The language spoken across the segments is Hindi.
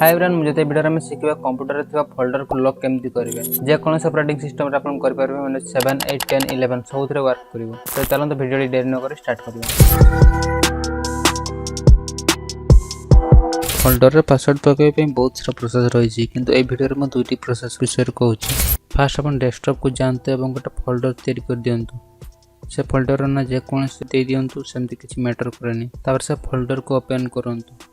हाय एवरीवन, मुझे वीडियो में शिखा कंप्यूटर थिबा फोल्डर को लॉक केमती करेंगे जे कौन ऑपरेटिंग सिस्टम रे आपण कर परबे माने 7 8 10 11 सबुथरे वर्क करिवो। तो चलन तो वीडियो देरी न करे स्टार्ट करियो। फोल्डर रे पासवर्ड पके पे बहुत सारा प्रोसेस रही छी, किंतु ए वीडियो रे म दुईटी प्रोसेस विषय कहू छी। फर्स्ट अपन डेस्कटॉप को जानते एवं गोटे फोल्डर तैयारी कर दियंतु। से फोल्डर ना जे कौन से दे दियंतु सेमती किछि मैटर करेनी। तापर से फोल्डर को ओपन करंतु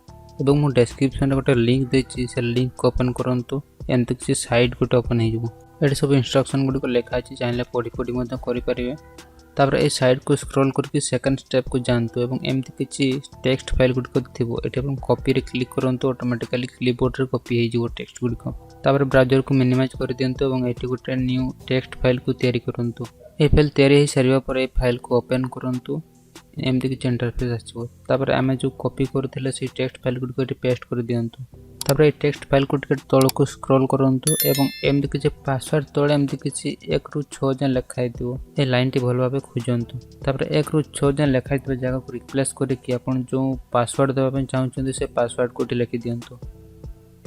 एवं मु डिस्क्रिप्शन रे गोटे लिंक देछि, से लिंक को ओपन करंतु। एंत किछि साइट गोटे ओपन हे जिवो। एठी सब इंस्ट्रक्शन गुडी को लिखा अछि, चाहिले पढी पढी मते करि परिबे। तापर ए साइट को स्क्रॉल करके सेकंड स्टेप को जानतु एवं एमती किछि टेक्स्ट फाइल गुडी को थिबो। एठी अपन कॉपी रे क्लिक करंतु, ऑटोमेटिकली क्लिपबोर्ड रे कॉपी हे जिवो टेक्स्ट गुडी को। तापर ब्राउज़र को मिनिमाइज कर दियंतु एवं एठी गोटे न्यू टेक्स्ट फाइल को तैयारी करंतु। ए फाइल तैयारी हे सरिबा पर ए फाइल को ओपन करंतु। एमती किछि इंटरफेस आछिबो। तापर आमे जो कॉपी करथिले से टेक्स्ट फाइल गुडी को पेस्ट कर दियंतु। तापर ए टेक्स्ट फाइल को टिके तळ को स्क्रॉल करंतु एवं एमती किछि पासवर्ड तळे एमती किछि 1 रु 6 जन लिखाइ दियो। ए लाइन टी भल भाबे खोजंतु। तापर 1 रु 6 जन लिखाइ दिबे जगह को रिप्लेस करि कि आपण जो पासवर्ड देबा पे चाहउछन्ती से पासवर्ड को टी लिखि दियंतु।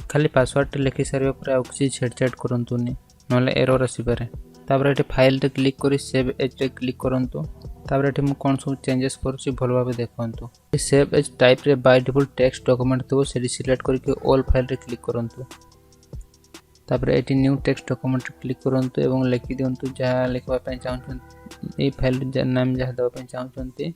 खाली पासवर्ड टी लिखि सारिबा पर आ किछि छेड़छाड़ करंतु नि, नले एरर आसी पारे। तापर एटे फाइल रे क्लिक करी सेव एज रे क्लिक करंतु। तापर एटे मु कोन सब चेंजेस करछि भल भाबे देखंतु। सेव एज टाइप रे बाय डिफॉल्ट टेक्स्ट डॉक्यूमेंट तो सेडी सिलेक्ट करके ऑल फाइल रे क्लिक करंतु। तापर एटी न्यू टेक्स्ट डॉक्यूमेंट रे क्लिक करंतु एवं लिखि दियंतु जहा लिखबा पय चाहछन्ती। ए फाइल रे नाम जहा देबा पय चाहछन्ती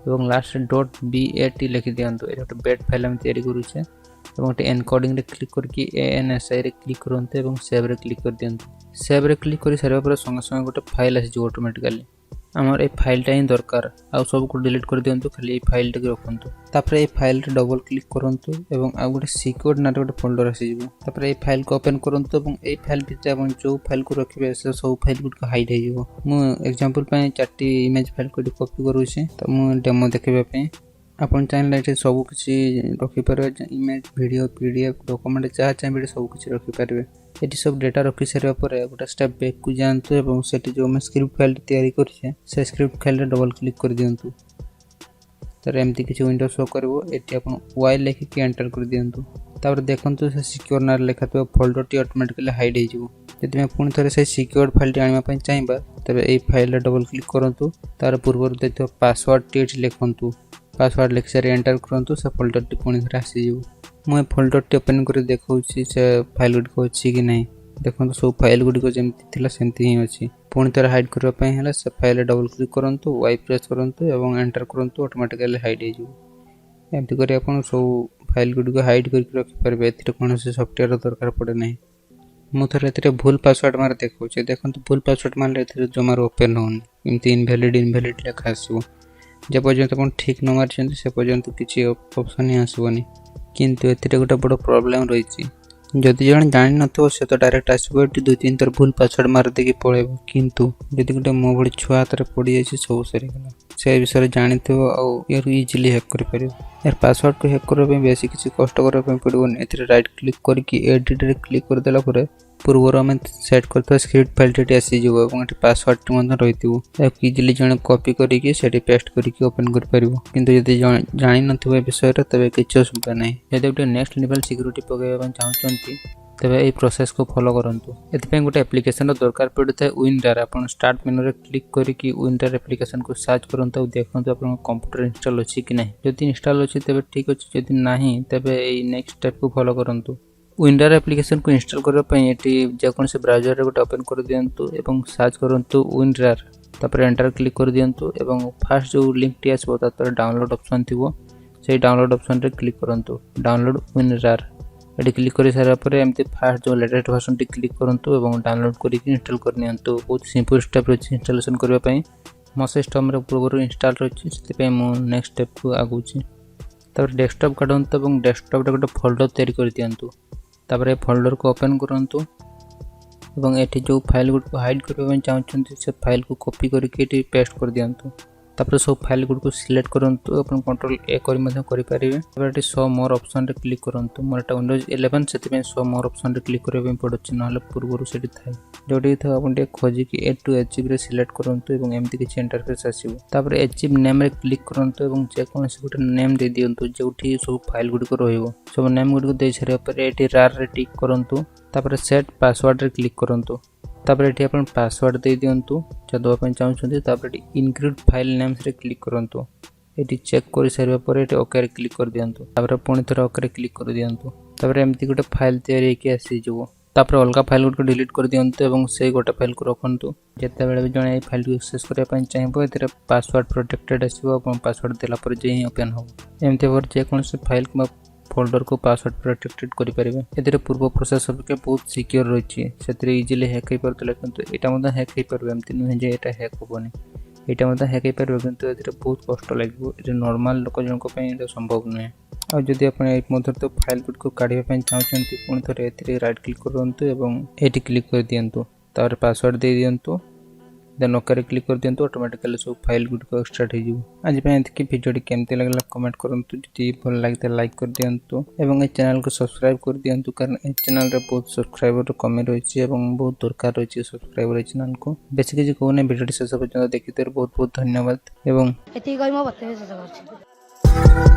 एवं लास्ट .bat लिखि दियंतु। एटा बेट फाइल हम तैयारी करूछे एवं एनकोडिंग रे क्लिक करके ANSI रे क्लिक करंतु एवं सेव रे क्लिक कर दियंतु। सेव रे क्लिक करि सारा पर संगे संगे गोटे फाइल आसी जो ऑटोमेटिकली। हमर ए फाइल टा ही दरकार, आ सब को डिलीट कर दियंतु, खाली ए फाइल टा के रखंतु। तापर ए फाइल रे डबल क्लिक करंतु एवं आ गोटे सिक्योर ना गोटे फोल्डर आसी जिवो। तापर ए फाइल को ओपन करंतु एवं ए फाइल भितर आपण जो फाइल को रखिबे से सब फाइल गुड को हाइड हे जिवो। मु एग्जांपल पय 4टी इमेज फाइल को कॉपी करूछी, त मु डेमो देखबे पय आपण चाहे लाइट सब किसी रखि पारे। इमेज वीडियो पीडीएफ डॉक्यूमेंट जहाँ चाहिए सब किसी रखि पारे। एटी सब डेटा रखि सारा पर गोटे स्टेप बैक को जानतु एवं सेठी जो हम स्क्रिप्ट फाइल तैयारी करछे से स्क्रिप्ट फाइल रे डबल क्लिक कर दियंतु। तर एमती किछि विंडो शो करबो। एटी आपण y लिखि के एंटर कर दियंतु। तापर देखंतु से सिक्योर ना लिखातो फोल्डर टी ऑटोमेटिकली हाइड हे जिवो। यदि मैं पुणी थरे से सिक्योर फाइल टी आनिबा पय चाहिबा तबे ए फाइल रे डबल क्लिक करंतु। तार पूर्व देतो पासवर्ड टी लिखंतु। पासवर्ड लिख सारे एंटर करंतु। से फोल्डर टी पुणी थरे आसी जिवो। मु फोल्डर टी ओपन कर देखौछि से फाइल गुडी को अछि कि नै। देखंतु सब फाइल गुडी को जेमति थिला सेमति ही अछि। पुणी थरे हाइड करबा पय हला से फाइल रे डबल क्लिक करंतु, y प्रेस करंतु एवं एंटर करंतु, ऑटोमेटिकली हाइड हे जिवो। एमति करी आपण सब फाइल गुडी को हाइड करके रखि परबे। एथिरे कोनोसी सॉफ्टवेयर दरकार पड़े नै। मु थरे एथिरे भूल पासवर्ड मार देखौछि। देखंतु भूल पासवर्ड मारले एथिरे जमार ओपन होन, एमति इनवैलिड लिखा आसीबो। जे पर्यंत आपण ठीक न मारछन से पर्यंत किछि ऑप्शन ही आसीबोनी। किंतु एथिरे गोटे बड़ प्रॉब्लम रहिछि। जदि जण जानि नथो से तो डायरेक्ट आसीबो, एटी 2-3 थर भूल पासवर्ड मार देके पळेबो। किंतु जदि गोटे मो भଳି छुआ हाथ रे पड़ी जायछि सब सरी गला, से विषय जानिथिबो आ यार इजीली हैक कर परिबो। यार पासवर्ड को हैक करबे बेसी किछि कष्ट करबे पड़िबोनी। एथिरे राइट क्लिक करके एडिट रे क्लिक कर देला परे पूर्वर हम सेट करथो स्क्रिप्ट फाइल टी आसी जिवो एवं एटी पासवर्ड टी मन रहिथिबो। एक इजीली जण कॉपी करिके सेटी पेस्ट करिके ओपन कर परिबो। किंतु यदि जानि नथिबो ए विषय रे तबे किछि असुविधा नै। यदि गोटे नेक्स्ट लेवल सिक्योरिटी पकेबा चाहछन्ती तबे ए प्रोसेस को फॉलो करंतु। एथि गोटे एप्लिकेशन दरकार पड़े विंडोर। आपण स्टार्ट मेनू रे क्लिक करके विंडोर एप्लिकेशन को सर्च करंतु, देखंतु आपण कंप्यूटर इंस्टॉल अछि कि नै। यदि इंस्टॉल अछि तबे ठीक अछि, यदि नाही तबे ए नेक्स्ट स्टेप को फॉलो करंतु। विंडोर एप्लिकेशन को इंस्टॉल करबा पय एटी जे कोन से ब्राउज़र रे गोटे ओपन कर दियंतु एवं सर्च करंतु विंडोर। तापर एंटर क्लिक कर दियंतु एवं फर्स्ट जो लिंक टी आसबो तापर डाउनलोड ऑप्शन थिबो, सेही डाउनलोड ऑप्शन रे क्लिक करंतु। डाउनलोड विंडोर एटी क्लिक करि सारा परे एमती फर्स्ट जो लेटेस्ट वर्जन टी क्लिक करंतु एवं डाउनलोड करिके इंस्टॉल कर नियंतु। बहुत सिंपल स्टेप रछि इंस्टॉलेशन करबा पय। मो सिस्टम रे पूर्व इंस्टॉल रछि, सेति पय मो नेक्स्ट स्टेप को आगुछि। तापर डेस्कटॉप काढंतु एवं डेस्कटॉप रे गोटे फोल्डर तैयारी कर दियंतु। तापर ए फोल्डर को ओपन करंतु एवं एठी जो फाइल गुड को हाइड करबा चाहछन्ती से फाइल को कॉपी करके एठी पेस्ट कर दियंतु। तापर सब फाइल गुड को सिलेक्ट करंतु, अपन कंट्रोल ए करि मधे करि परिबे। तापर एठी शो मोर ऑप्शन रे क्लिक करंतु। मोरटा विंडोज 11 सेति में शो मोर ऑप्शन रे क्लिक करबे पड़छ, नहले पूर्वरु सेठी थाय। जोटी था अपन खोजिकी ए टू एचिव रे सिलेक्ट करंतु एवं एमती किछि इंटरफेस आसीबो तापर एचिव नेम रे क्लिक करंतु एवं जे कोनसी गुटे नेम दे दियंतु जोठी सब फाइल गुडी को रहइबो सब नेम गुडी को दे छरे पर एटी रार रे टिक करंतु तापर सेट पासवर्ड रे क्लिक करंतु तापर एटी अपन पासवर्ड दे दियंतु जदो अपन चाहू छथि तापर एटी इनक्लूड फाइल नेम्स रे क्लिक करंतु एटी चेक कर सारिबा पर एटी ओके रे क्लिक कर दियंतु तापर पुणी थोड़ा ओके रे क्लिक कर दियंतु तापर एमती गुटे फाइल तैयारी के आसी जबो तापर अलगा फाइल गुड को डिलीट कर दियंतु एवं से गोटे फाइल को रखंतु जेते बेले भी जणे ए फाइल को एक्सेस करया पय चाहिबो एतरे पासवर्ड प्रोटेक्टेड आसीबो अपन पासवर्ड देला पर जे ही ओपन हो एमते पर जे कोन से फाइल को फोल्डर को पासवर्ड प्रोटेक्टेड करि परिबे एतरे पूर्व प्रोसेस सब के बहुत सिक्योर रहिछि सेतरे इजीली हैक हे परतले किंतु एटा मदा हैक हे परबे एमती न जे एटा हैक होबनी एटा मदा हैक हे परबे किंतु एतरे बहुत कष्ट लागबो ए नॉर्मल लोक जन को पय एटा संभव नै और जदि अपन ए मधर तो फाइल को काढिबा पय चाहछन्ती पुणी थरे एतरे राइट क्लिक करंतु एवं एटी क्लिक कर दियंतु तार पासवर्ड दे दियंतु देन ओके रे क्लिक कर दियंतु ऑटोमेटिकली सब फाइल गुड को एक्सट्रैक्ट हो जिवो आज पे एंत की वीडियो केमते लागला कमेंट करंतु जदि भल लागते लाइक कर दियंतु एवं ए चैनल को सब्सक्राइब कर दियंतु कारण ए चैनल रे बहुत सब्सक्राइबर कमी रहिछि एवं बहुत दरकार रहिछि सब्सक्राइबर ए चैनल को बेसी किछि कोने वीडियो शेष पर्यंत देखिते बहुत बहुत धन्यवाद एवं एति गई म बते शेष करछि।